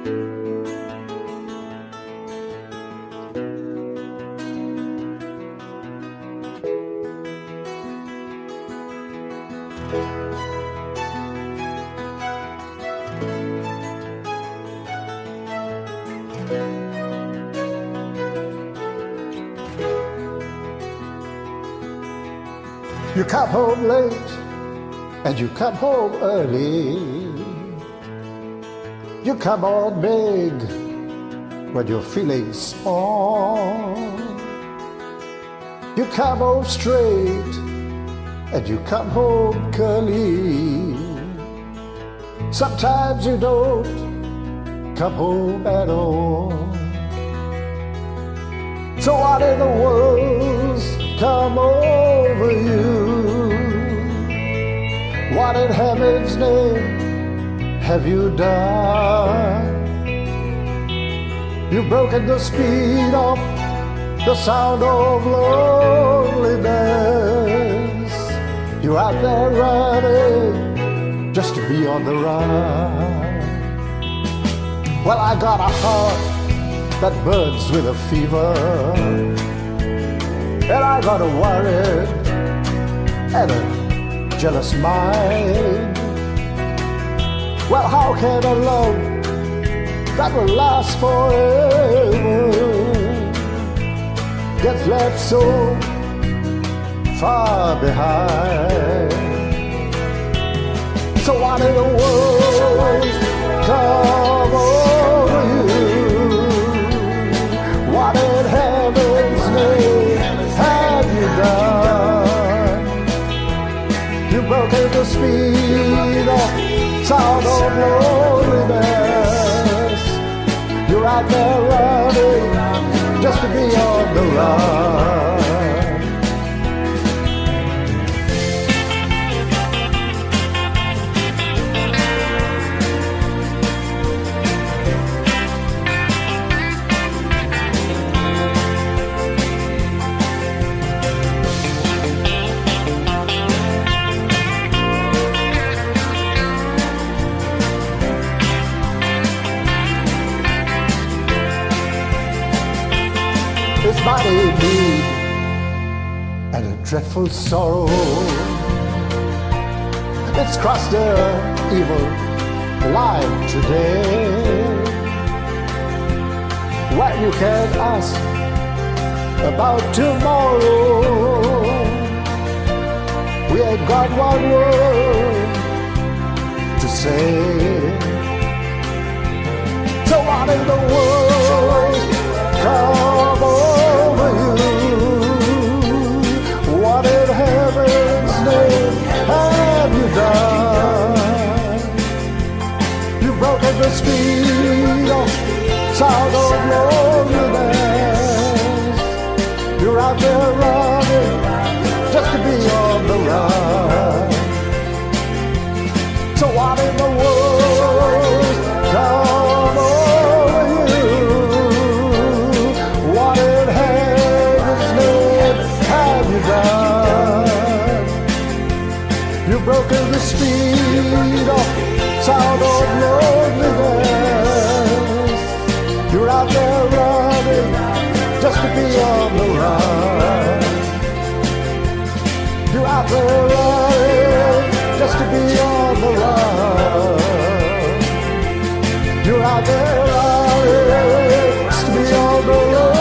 You come home late and you come home early. You come on big when you're feeling small. You come home straight and you come home curly. Sometimes you don't come home at all. So what in the world's come over you? What in heaven's name have you done? You've broken the speed of the sound of loneliness. You're out there running just to be on the run. Well, I got a heart that burns with a fever, and I got a worried and a jealous mind. Well, how can a love that will last forever get left so far behind? So what in the world come over you? What in heaven's name have you done? You've broken the speed of sound of loneliness. You're out there running just to be on the run. It's mighty need and a dreadful sorrow. It's crossed the evil line today, where you can ask about tomorrow. We ain't got one word to say. So what in the world come over you? What in heaven's name have you done? You've broken the speed of sound of loneliness. You're out there running just to be on the run. So what in the world come over you? What in heaven's name have you done? You've broken the speed of sound of loneliness. You're out there running just to be on the run. You're out there running just to be on the run. You're out there running just to be on the run.